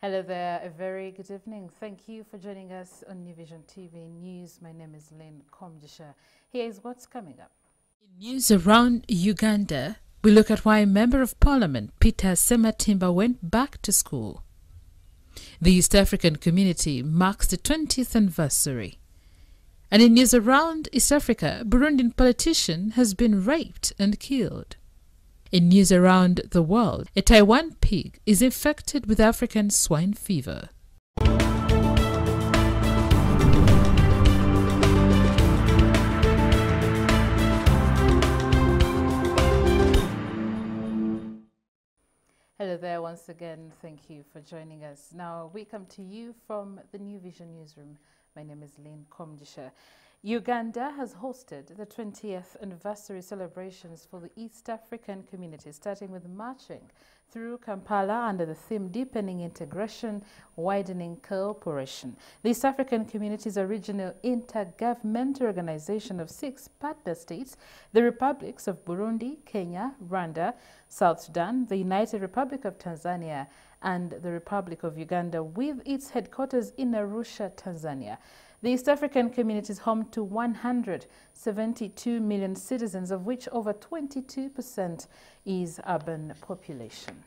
Hello there, a very good evening. Thank you for joining us on New Vision TV News. My name is Lynn Komjisha. Here is what's coming up. In news around Uganda, we look at why Member of Parliament Peter Sematimba went back to school. The East African community marks the 20th anniversary. And in news around East Africa, Burundian politician has been raped and killed. In news around the world, a Taiwan pig is infected with African swine fever. Hello there once again. Thank you for joining us. Now we come to you from the New Vision newsroom. My name is Lynn Komjisha. Uganda has hosted the 20th anniversary celebrations for the East African community, starting with marching through Kampala under the theme Deepening Integration, Widening Cooperation. The East African community is a regional intergovernmental organization of 6 partner states, the republics of Burundi, Kenya, Rwanda, South Sudan, the United Republic of Tanzania, and the Republic of Uganda, with its headquarters in Arusha, Tanzania. The East African community is home to 172 million citizens, of which over 22% is urban population.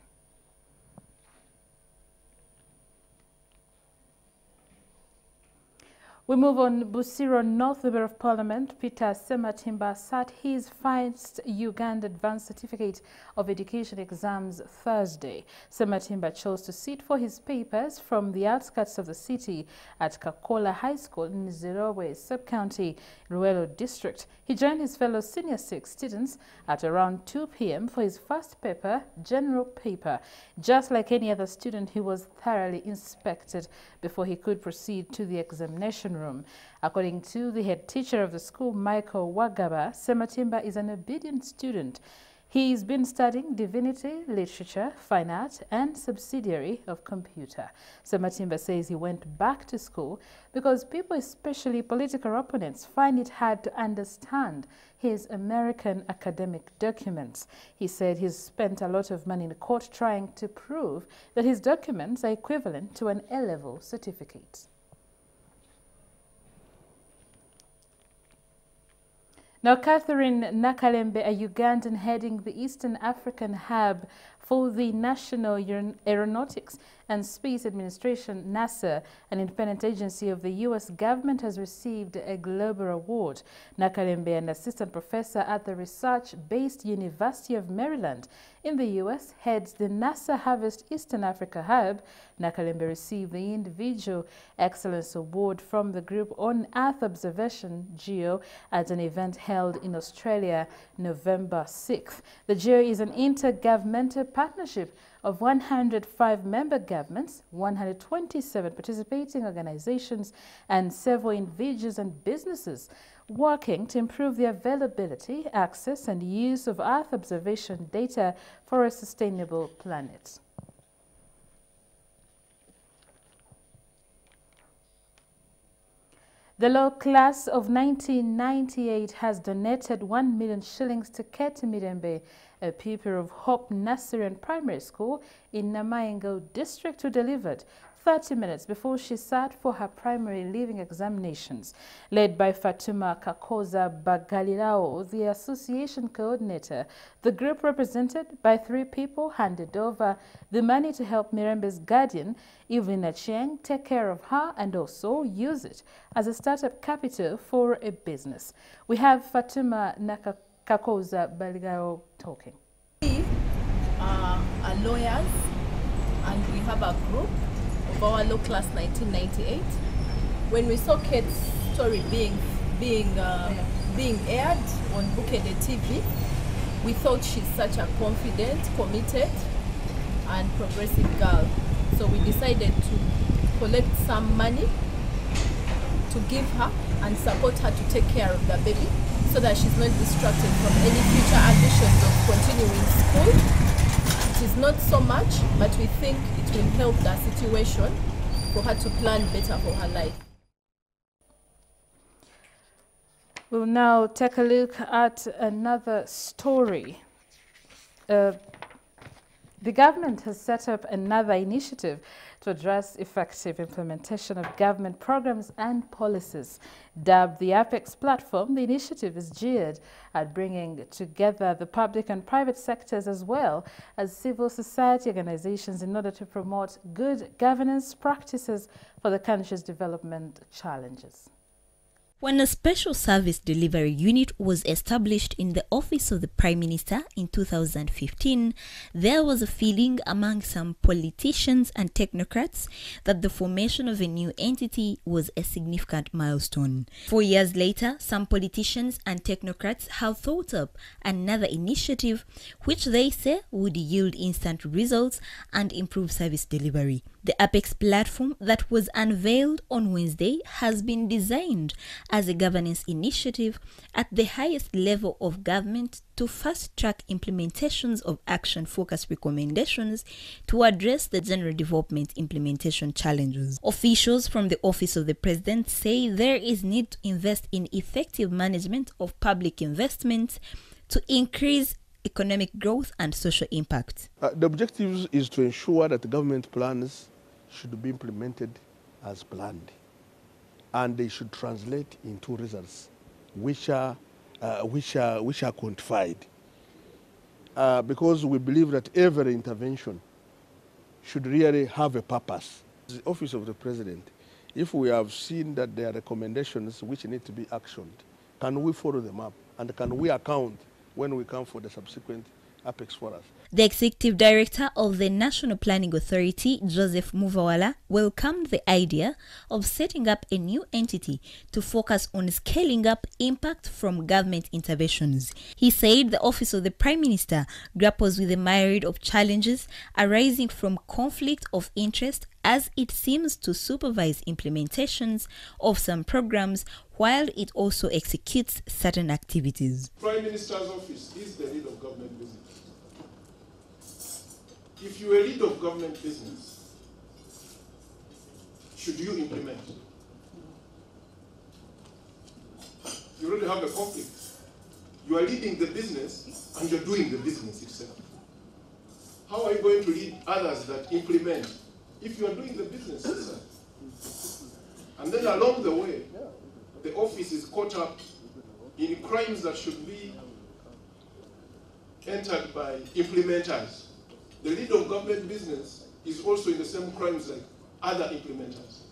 We move on. Busiro North Member of Parliament Peter Sematimba sat his first Uganda Advanced Certificate of Education exams Thursday. Sematimba chose to sit for his papers from the outskirts of the city at Kakola High School in Zirowe Sub-County, Ruelo District. He joined his fellow Senior 6 students at around 2 p.m. for his first paper, General Paper. Just like any other student, he was thoroughly inspected before he could proceed to the examination room. According to the head teacher of the school, Michael Wagaba, Sematimba is an obedient student. He's been studying divinity, literature, fine art, and subsidiary of computer. Sematimba says he went back to school because people, especially political opponents, find it hard to understand his American academic documents. He said he's spent a lot of money in court trying to prove that his documents are equivalent to an A-level certificate. Now, Catherine Nakalembe, a Ugandan heading the Eastern African hub for the National Aeronautics and Space Administration, NASA, an independent agency of the U.S. government, has received a global award. Nakalembe, an assistant professor at the research-based University of Maryland in the U.S., heads the NASA Harvest Eastern Africa Hub. Nakalembe received the Individual Excellence Award from the Group on Earth Observation, GEO, at an event held in Australia, November 6th. The GEO is an intergovernmental partnership of 105 member governments, 127 participating organizations, and several individuals and businesses working to improve the availability, access, and use of Earth observation data for a sustainable planet. The law class of 1998 has donated 1 million shillings to Keti Mirembe, a pupil of Hope Nursery and Primary School in Namaingo District, who delivered 30 minutes before she sat for her primary leaving examinations. Led by Fatuma Kakoza Bagalilao, the association coordinator, the group, represented by 3 people, handed over the money to help Mirembe's guardian, Evelyn Achieng, take care of her and also use it as a startup capital for a business. We have Fatuma Kakoza Bagalilao talking. We are lawyers and we have a group of our law class 1998. When we saw Kate's story being aired on Bukede TV, we thought she's such a confident, committed, and progressive girl. So we decided to collect some money to give her and support her to take care of the baby, so that she's not distracted from any future ambitions of continuing school. It is not so much, but we think it will help the situation for her to plan better for her life. We'll now take a look at another story. The The government has set up another initiative to address effective implementation of government programs and policies. Dubbed the Apex platform, the initiative is geared at bringing together the public and private sectors as well as civil society organizations in order to promote good governance practices for the country's development challenges. When a special service delivery unit was established in the office of the Prime Minister in 2015, there was a feeling among some politicians and technocrats that the formation of a new entity was a significant milestone. 4 years later, some politicians and technocrats have thought up another initiative which they say would yield instant results and improve service delivery. The Apex platform that was unveiled on Wednesday has been designed as a governance initiative at the highest level of government to fast-track implementations of action-focused recommendations to address the general development implementation challenges. Officials from the Office of the President say there is need to invest in effective management of public investments to increase economic growth and social impact. The objective is to ensure that the government plans should be implemented as planned, and they should translate into results which are quantified. Because we believe that every intervention should really have a purpose. The Office of the President, if we have seen that there are recommendations which need to be actioned, can we follow them up, and can we account when we come for the subsequent Apex for us? The Executive Director of the National Planning Authority, Joseph Muvawala, welcomed the idea of setting up a new entity to focus on scaling up impact from government interventions. He said the Office of the Prime Minister grapples with a myriad of challenges arising from conflict of interest as it seems to supervise implementations of some programs while it also executes certain activities. Prime Minister's office is the lead of government business. If you're a lead of government business, should you implement? You already have a conflict. You are leading the business and you're doing the business itself. How are you going to lead others that implement if you are doing the business itself? And then along the way, the office is caught up in crimes that should be entered by implementers. The lead of government business is also in the same crimes like other implementers,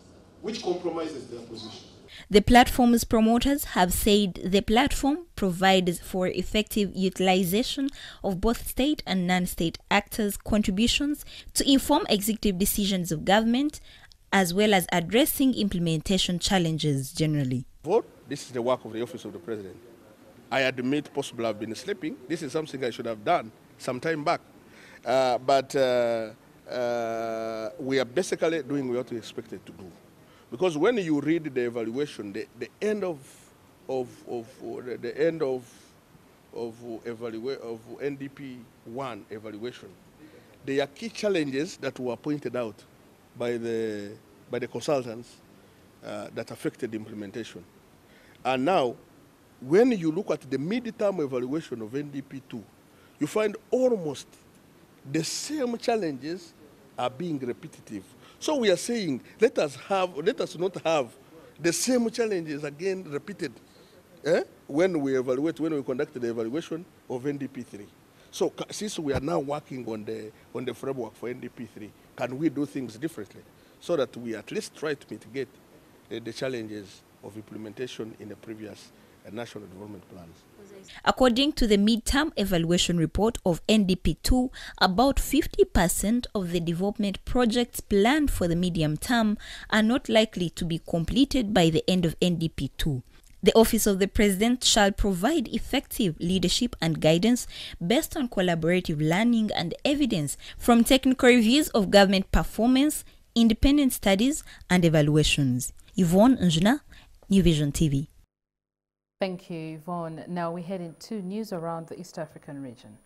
which compromises their position. The platform's promoters have said the platform provides for effective utilization of both state and non-state actors' contributions to inform executive decisions of government, as well as addressing implementation challenges generally. This is the work of the Office of the President. I admit possibly I've been sleeping. This is something I should have done some time back. But we are basically doing what we expected to do. Because when you read the evaluation, the end of NDP 1 evaluation, there are key challenges that were pointed out by the consultants that affected implementation. And now, when you look at the mid-term evaluation of NDP 2, you find almost the same challenges are being repetitive. So we are saying, let us not have the same challenges again repeated when we conducted the evaluation of NDP 3. So since we are now working on the framework for NDP 3, can we do things differently so that we at least try to mitigate the challenges of implementation in the previous national development plans? According to the midterm evaluation report of NDP2, about 50% of the development projects planned for the medium term are not likely to be completed by the end of NDP2. The Office of the President shall provide effective leadership and guidance based on collaborative learning and evidence from technical reviews of government performance, independent studies, and evaluations. Yvonne Njuna, New Vision TV. Thank you, Yvonne. Now we head into news around the East African region.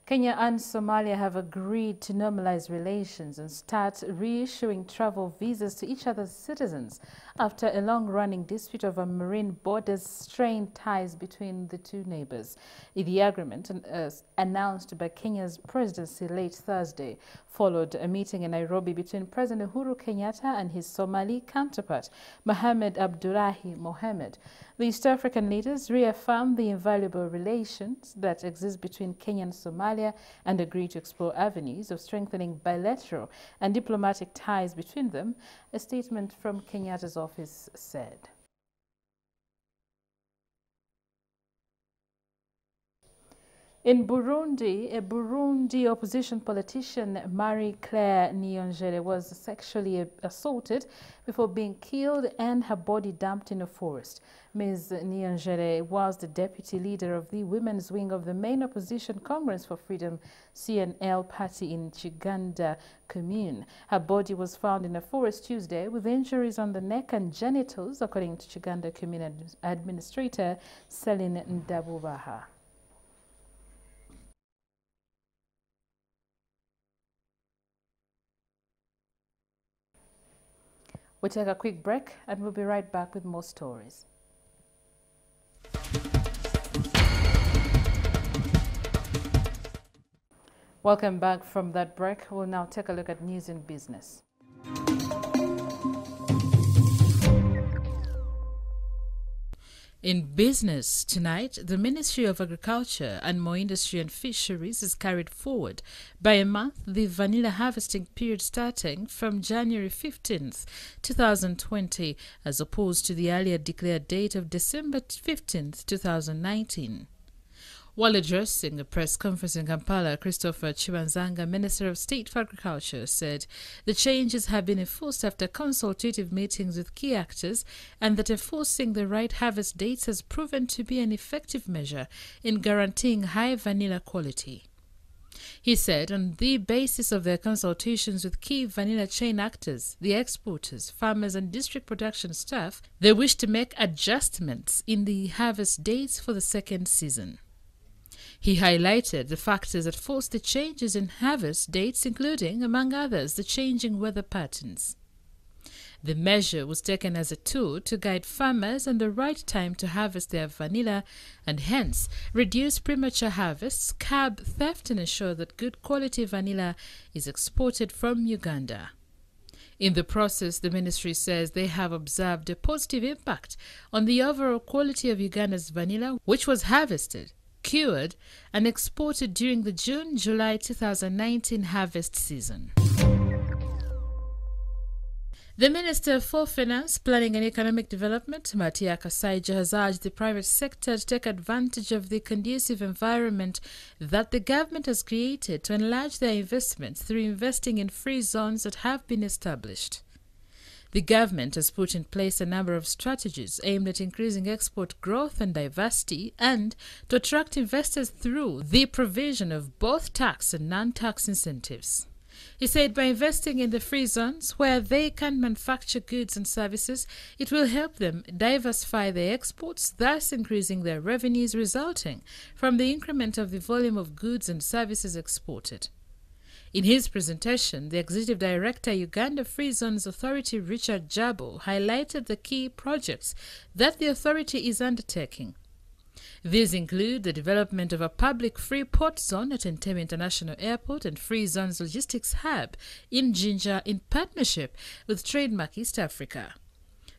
Kenya and Somalia have agreed to normalize relations and start reissuing travel visas to each other's citizens after a long-running dispute over marine borders strained ties between the two neighbors. The agreement, announced by Kenya's presidency late Thursday, followed a meeting in Nairobi between President Uhuru Kenyatta and his Somali counterpart, Mohamed Abdullahi Mohamed. The East African leaders reaffirmed the invaluable relations that exist between Kenya and Somalia and agreed to explore avenues of strengthening bilateral and diplomatic ties between them, a statement from Kenyatta's office said. In Burundi, a Burundi opposition politician, Marie-Claire Niyongere, was sexually assaulted before being killed and her body dumped in a forest. Ms. Niyongere was the deputy leader of the women's wing of the main opposition Congress for Freedom CNL party in Uganda commune. Her body was found in a forest Tuesday with injuries on the neck and genitals, according to Uganda commune administrator Celine Ndabubaha. We'll take a quick break and we'll be right back with more stories. Welcome back from that break. We'll now take a look at news in business. In business tonight, the Ministry of Agriculture and More Industry and Fisheries has carried forward by a month the vanilla harvesting period starting from January 15th, 2020, as opposed to the earlier declared date of December 15th, 2019. While addressing a press conference in Kampala, Christopher Chibanzanga, Minister of State for Agriculture, said the changes have been enforced after consultative meetings with key actors and that enforcing the right harvest dates has proven to be an effective measure in guaranteeing high vanilla quality. He said on the basis of their consultations with key vanilla chain actors, the exporters, farmers and district production staff, they wish to make adjustments in the harvest dates for the second season. He highlighted the factors that forced the changes in harvest dates, including, among others, the changing weather patterns. The measure was taken as a tool to guide farmers on the right time to harvest their vanilla and hence reduce premature harvests, curb theft and ensure that good quality vanilla is exported from Uganda. In the process, the ministry says they have observed a positive impact on the overall quality of Uganda's vanilla, which was harvested, cured and exported during the June-July 2019 harvest season. The Minister for Finance, Planning and Economic Development, Matia Kasaija, has urged the private sector to take advantage of the conducive environment that the government has created to enlarge their investments through investing in free zones that have been established. The government has put in place a number of strategies aimed at increasing export growth and diversity and to attract investors through the provision of both tax and non-tax incentives. He said by investing in the free zones where they can manufacture goods and services, it will help them diversify their exports, thus increasing their revenues resulting from the increment of the volume of goods and services exported. In his presentation, the Executive Director, Uganda Free Zones Authority, Richard Jabo, highlighted the key projects that the authority is undertaking. These include the development of a public free port zone at Entebbe International Airport and Free Zones Logistics Hub in Jinja in partnership with Trademark East Africa.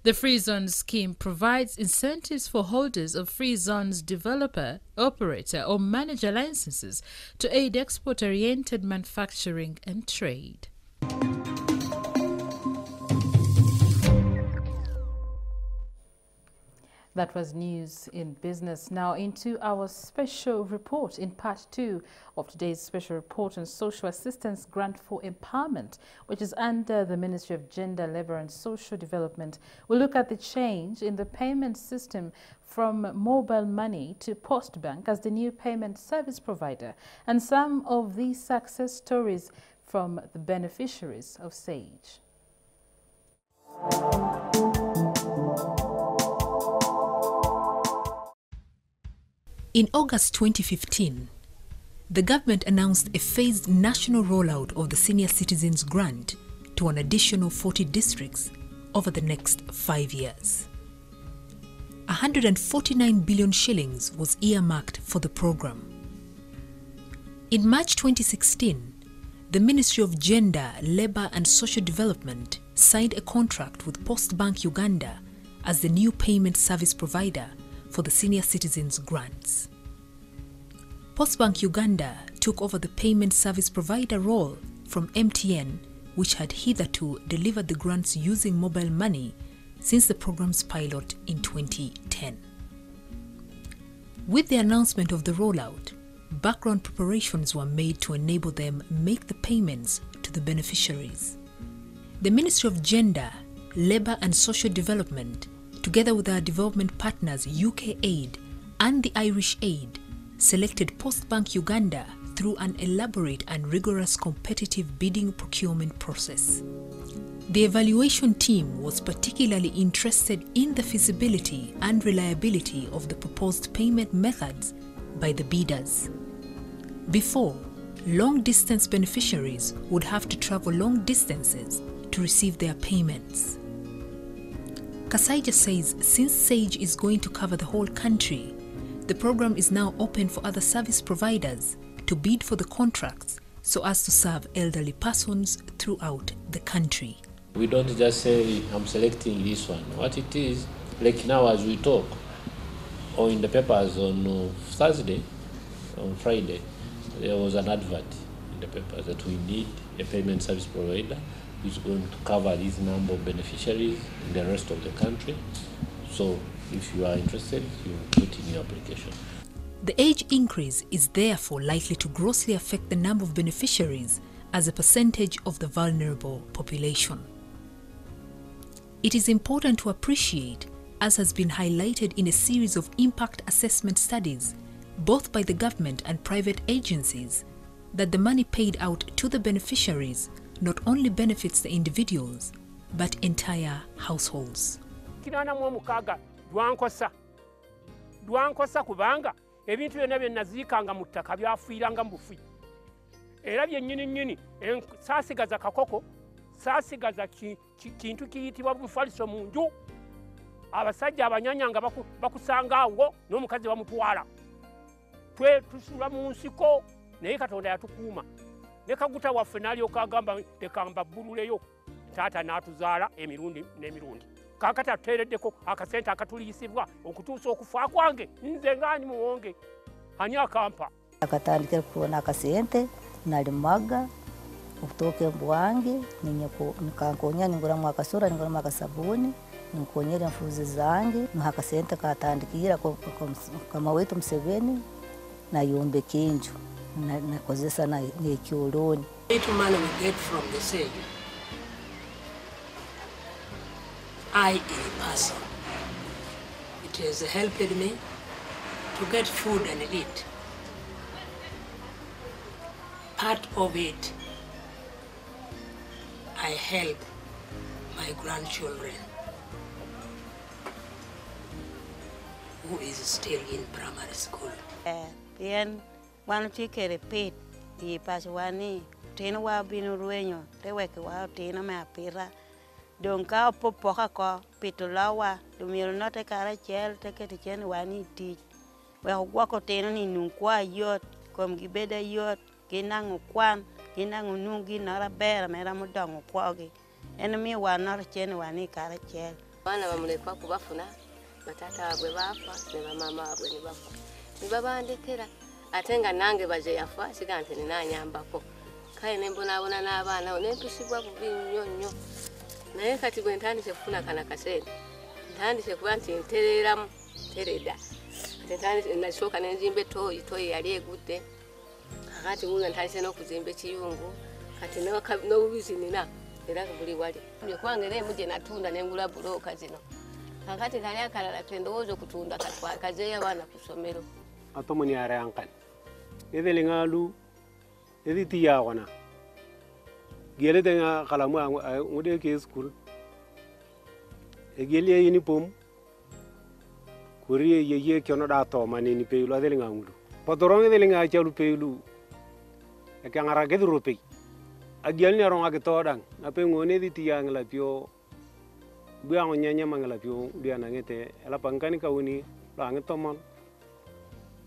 The Free Zones scheme provides incentives for holders of Free Zones developer, operator or manager licenses to aid export-oriented manufacturing and trade. That was news in business. Now into our special report in part 2 of today's special report on Social Assistance Grant for Empowerment, which is under the Ministry of Gender, Labour and Social Development. We'll look at the change in the payment system from mobile money to Postbank as the new payment service provider and some of the success stories from the beneficiaries of SAGE. In August 2015, the government announced a phased national rollout of the Senior Citizens Grant to an additional 40 districts over the next 5 years. 149 billion shillings was earmarked for the program. In March 2016, the Ministry of Gender, Labour and Social Development signed a contract with Postbank Uganda as the new payment service provider for the Senior Citizens Grants. Postbank Uganda took over the payment service provider role from MTN, which had hitherto delivered the grants using mobile money since the program's pilot in 2010. With the announcement of the rollout, background preparations were made to enable them make the payments to the beneficiaries. The Ministry of Gender, Labour and Social Development, together with our development partners UK Aid and the Irish Aid, selected Postbank Uganda through an elaborate and rigorous competitive bidding procurement process. The evaluation team was particularly interested in the feasibility and reliability of the proposed payment methods by the bidders. Before, long-distance beneficiaries would have to travel long distances to receive their payments. Kasaija says since SAGE is going to cover the whole country, the program is now open for other service providers to bid for the contracts so as to serve elderly persons throughout the country. We don't just say, I'm selecting this one. What it is, like now as we talk, or in the papers on Thursday, on Friday, there was an advert in the papers that we need a payment service provider who's going to cover this number of beneficiaries in the rest of the country. So if you are interested, you put in your application. The age increase is therefore likely to grossly affect the number of beneficiaries as a percentage of the vulnerable population. It is important to appreciate, as has been highlighted in a series of impact assessment studies, both by the government and private agencies, that the money paid out to the beneficiaries not only benefits the individuals, but entire households. Dwankosa kubanga ebintu byonna bye naziikanga mu ttaka byafiiranga mu bufi. Era byennyini saasigaza kakoko, saasigaza kintu kiyitibwa bufaliso mu nju. Abasajja abanyanyanga bakusanga awo n'omukazi bamutwala. Tusula mu nsiko naye Katonda yatukuuma. Ne kaguta waffe n'alyoka agamba lekamba bbululeyo. Taata n'atuzaala emirundi n'emirundi. Kakati atuteereddeko akasente akatuliyisibwa okutuusa okufa kwange nze ngaani muwonge ani akampa. Akatandikira kubona akasente nalimaga okutuuka embu wange nikankonya ninguramu akasura ninguramu akasabuni ninkonyera enfuuzi zange niho akasente katandikira kama wetu Museveni nayombeka enju nakozesa n'ekyoloni. Little money we get from the SAGE, I, in person, it has helped me to get food and eat. Part of it, I help my grandchildren who is still in primary school. Then one chicken repeat the paswani, tin wa binu ruenyo, te weke wa tina me apira. Donka popoka ko pitulawa, dumil no te kara chel te chen wani ti. We wako tena ni nunkwa yot, kom gibeda yot, ginang ukwan, ginang unungi nara bera mera mudang ukwogi. Enemy wan nara chen wani kara chel. Bana bamulekwa kubafuna, matata abwe bafa, ne bamama abwe ni bafa. Ni babandekera atenga nange baje yafa sigante ni nanyambako. Kale nembonabona n'abaana nempisibwa bubi nnyo. Naye kati bwe ntandise kufuna kana kasente ntandise kuba nti ntereramu tereda ntandise nasooka nenzimba toyi yali egudde kakati munga ntandise n'okuzimba ekiyungu kati n'obubizi nina era buli wali kubanga era emu gye natunda nengula bulooka zino kakati kali akalala kendowooza okutunda kazeeyo abaana ku ssomero atomoni arayankani ethelingalu ethitiyaakona Gele tenga kalamu ngode ke school. Egele uniform. Kuri ye kyono da to mani ni peilu adelinga ngudu. Potoronge delinga chalu peilu Kangara get rupi. Again, you're on a getodang. A penguin edity la pio. Buang nyanya mangala pio, Bianangete, Elapancanica uni, Langetomon.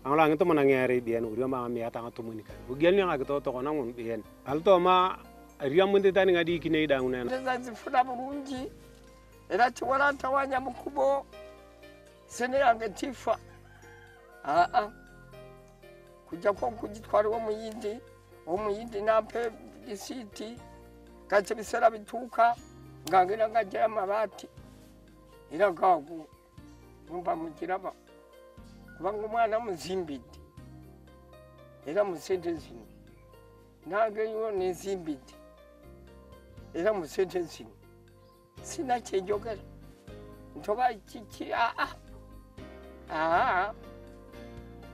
Ang lang ito manangyari diyan, uri mga miyata nga tumunika. Ugyan yung agto ko nang diyan. Alto ma riya mun tani ngadi kineda nguna. Nzazi funa burungi. Era chiwala tawanya mukubo. Sene yange tifa. Kuja ko kujitwara wo muyindi nampe disiti. Kache bisera bituka ngangira ngajya amabati. Ira gagu. Numva mugiraba. Kubanga umwana muzimbidi era musente zino nageyo nezimbidi era musente zino sina kyejogera ntoba kiki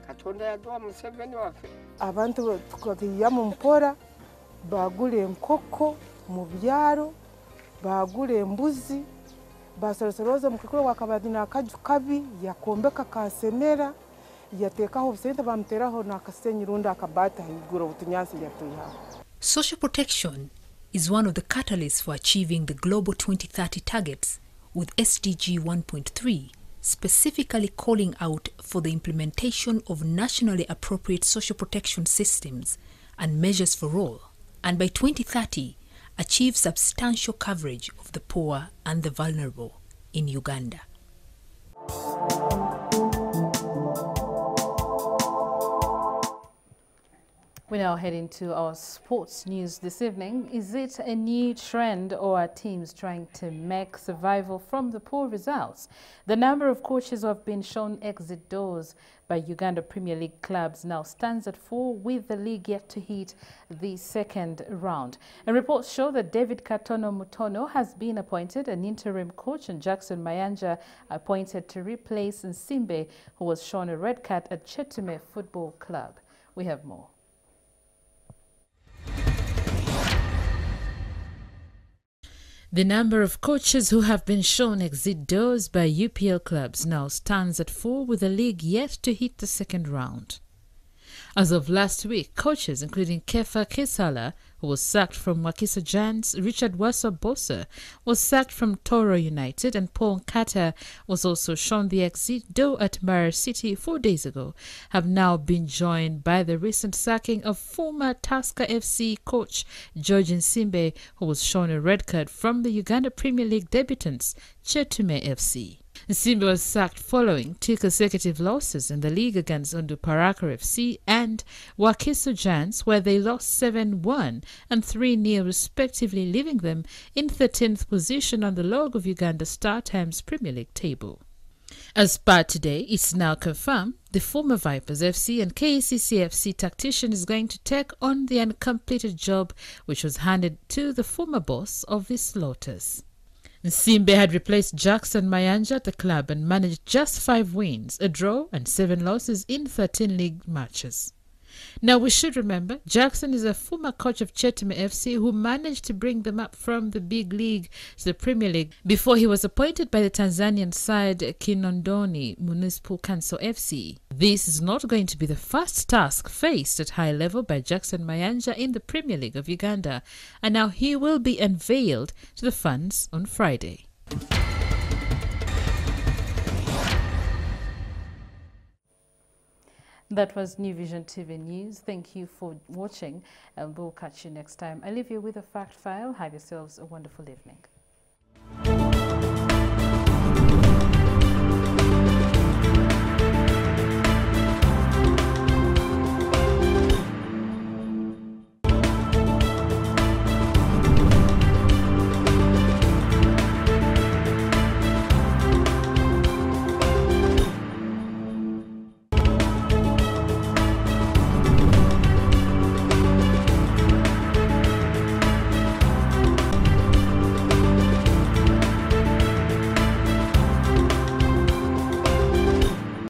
Katonda yaduwa Museveni waffe abantu tukagiya mu mpora bagula enkoko mu byaro bagula embuzi basorosoza mukikolo wakabadina akaju kabi yakombeka kasemera yatekaho obusente bamuteraho nakasenyi runda akabata higura utunyansi yatuya. Social protection is one of the catalysts for achieving the global 2030 targets, with SDG 1.3 specifically calling out for the implementation of nationally appropriate social protection systems and measures for all, and by 2030 achieve substantial coverage of the poor and the vulnerable in Uganda. We now head into our sports news this evening. Is it a new trend, or are teams trying to make survival from the poor results? The number of coaches who have been shown exit doors by Uganda Premier League clubs now stands at 4, with the league yet to hit the second round. And reports show that David Katono Mutono has been appointed an interim coach, and Jackson Mayanja appointed to replace Nsimbe, who was shown a red card at Chetume Football Club. We have more. The number of coaches who have been shown exit doors by UPL clubs now stands at 4, with the league yet to hit the second round. As of last week, coaches including Kefa Kisala, who was sacked from Wakiso Giants, Richard Wasa-Bosa was sacked from Toro United, and Paul Nkata was also shown the exit door at Mara City 4 days ago, have now been joined by the recent sacking of former Tusker FC coach George Nsimbe, who was shown a red card from the Uganda Premier League debutants Chetume FC. Nsimbe was sacked following 2 consecutive losses in the league against Onduparaka FC and Wakiso Giants, where they lost 7-1 and 3-0 respectively, leaving them in 13th position on the log of Uganda Star Times Premier League table. As per today, it's now confirmed the former Vipers FC and KCC FC tactician is going to take on the uncompleted job which was handed to the former boss of the Slaughters. Nsimbe had replaced Jackson Mayanja at the club and managed just 5 wins, a draw and 7 losses in 13 league matches. Now we should remember, Jackson is a former coach of Chetume FC who managed to bring them up from the big league to the Premier League before he was appointed by the Tanzanian side Kinondoni Municipal Council FC. This is not going to be the first task faced at high level by Jackson Mayanja in the Premier League of Uganda, and now he will be unveiled to the fans on Friday. That was New Vision TV News. Thank you for watching, and we'll catch you next time. I leave you with a fact file. Have yourselves a wonderful evening.